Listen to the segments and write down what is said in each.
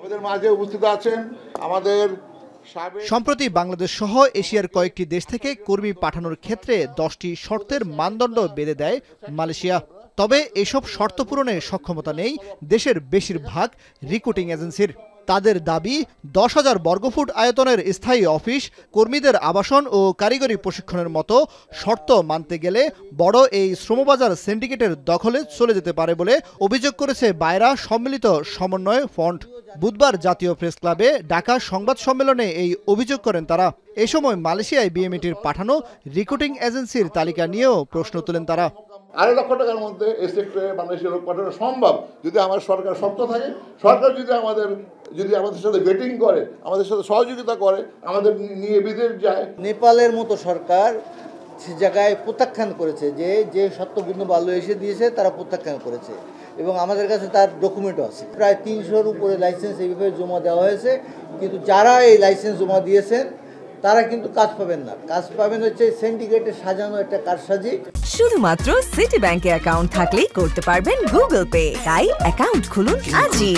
আমাদের মাঝে উপস্থিত আছেন আমাদের সম্প্রতি বাংলাদেশ সহ এশিয়ার কয়েকটি দেশ থেকে কর্মী পাঠানোর ক্ষেত্রে 10টি শর্তের মানদণ্ড বেঁধে দেয় মালয়েশিয়া। তবে এসব শর্ত পূরণে সক্ষমতা নেই দেশের বেশিরভাগ রিক্রুটিং এজেন্সির। তাদের দাবি 10,000 বর্গফুট আয়তনের স্থায়ী অফিস, কর্মীদের আবাসন ও কারিগরি প্রশিক্ষণের মতো শর্ত মানতে গেলে বড় এই শ্রমবাজার সিন্ডিকেটের দখলে চলে যেতে পারে বলে অভিযোগ করেছে বায়রা সম্মিলিত সমন্বয় ফ্রন্ট। বুধবার জাতীয় প্রেস ক্লাবে ডাকা সংবাদ সম্মেলনে এই অভিযোগ করেন তারা। এ সময় মালয়েশিয়ায় বিএমইটির পাঠানো রিক্রুটিং এজেন্সির তালিকা নিয়েও প্রশ্ন তোলেন তারা। 2.5 লক্ষ টাকার মধ্যে এই সেক্টরে বাংলাদেশের লোক পাঠানো সম্ভব যদি আমার সরকার শক্ত থাকে, সরকার যদি আমাদের সাথে ভেটিং করে, আমাদের সাথে সহযোগিতা করে, আমাদের নিয়ে বিদেশ যায়। নেপালের মতো সরকার সে জায়গায় প্রত্যাখ্যান করেছে, যে শর্তগুলো বাংলাদেশে দিয়েছে তারা প্রত্যাখ্যান করেছে এবং আমাদের কাছে তার ডকুমেন্টও আছে। প্রায় 300-র উপরে লাইসেন্স এইভাবে জমা দেওয়া হয়েছে, কিন্তু যারা এই লাইসেন্স জমা দিয়েছেন তারা কিন্তু কাজ পাবেন না। কাজ পাবেন হচ্ছে সিন্ডিকেটে সাজানো একটা কারসাজি। শুধুমাত্র সিটি ব্যাংকে অ্যাকাউন্ট থাকলেই করতে পারবেন গুগল পে। তাই অ্যাকাউন্ট খুলুন আজই।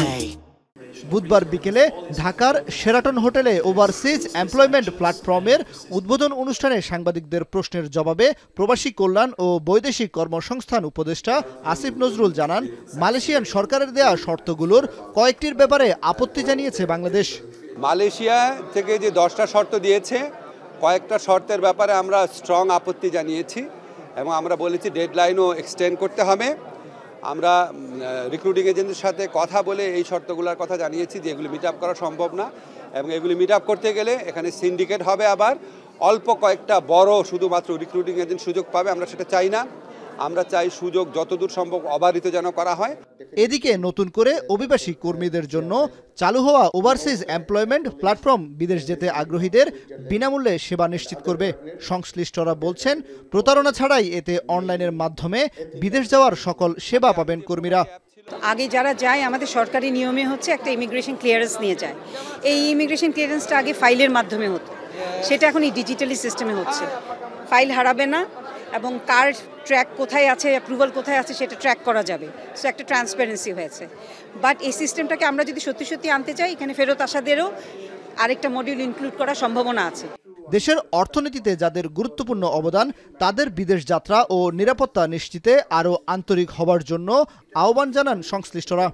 বুধবার বিকেলে ঢাকার শেরাটন হোটেলে ওভারসিজ এমপ্লয়মেন্ট প্ল্যাটফর্মের উদ্বোধন অনুষ্ঠানে সাংবাদিকদের প্রশ্নের জবাবে প্রবাসী কল্যাণ ও বৈদেশিক কর্মসংস্থান উপদেষ্টা আসিফ নজরুল জানান, মালয়েশিয়ান সরকারের দেয়া শর্তগুলোর কয়েকটির ব্যাপারে আপত্তি জানিয়েছে বাংলাদেশ। মালয়েশিয়া থেকে যে 10টা শর্ত দিয়েছে, কয়েকটা শর্তের ব্যাপারে আমরা স্ট্রং আপত্তি জানিয়েছি এবং আমরা বলেছি ডেডলাইনও এক্সটেন্ড করতে হবে। আমরা রিক্রুটিং এজেন্টের সাথে কথা বলে এই শর্তগুলোর কথা জানিয়েছি যে এগুলি মিট আপ করা সম্ভব না এবং এগুলি মিট আপ করতে গেলে এখানে সিন্ডিকেট হবে, আবার অল্প কয়েকটা বড় শুধুমাত্র রিক্রুটিং এজেন্ট সুযোগ পাবে। আমরা সেটা চাই না, আমরা চাই সুযোগ যতদূর সম্ভব অবারিত যেন করা হয়। এদিকে নতুন করে অভিবাসী কর্মীদের জন্য চালু হওয়া ওভারসিজ এমপ্লয়মেন্ট প্ল্যাটফর্ম বিদেশ যেতে আগ্রহীদের বিনামূল্যে সেবা নিশ্চিত করবে। সংশ্লিষ্টরা বলছেন, প্রতারণা ছাড়াই এতে অনলাইনের মাধ্যমে বিদেশ যাওয়ার সকল সেবা পাবেন কর্মীরা। আগে যারা যায় আমাদের সরকারি নিয়মে হচ্ছে একটা ইমিগ্রেশন ক্লিয়ারেন্স নিয়ে যায়। এই ইমিগ্রেশন ক্লিয়ারেন্সটা আগে ফাইলের মাধ্যমে হতো, সেটা এখন এই ডিজিটালি সিস্টেমে হচ্ছে। ফাইল হারাবে না এবং কার ট্র্যাক কোথায় আছে, অ্যাপ্রুভাল কোথায় আছে সেটা ট্র্যাক করা যাবে। সো একটা ট্রান্সপারেন্সি হয়েছে। বাট এই সিস্টেমটাকে আমরা যদি সত্যি সত্যি আনতে চাই, এখানে ফেরত আসাদেরও আরেকটা মডিউল ইনক্লুড করার সম্ভাবনা আছে। দেশের অর্থনীতিতে যাদের গুরুত্বপূর্ণ অবদান, তাদের বিদেশ যাত্রা ও নিরাপত্তা নিশ্চিতে আরও আন্তরিক হবার জন্য আহ্বান জানান সংশ্লিষ্টরা।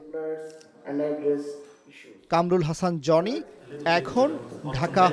কামরুল হাসান, জনি, এখন, ঢাকা।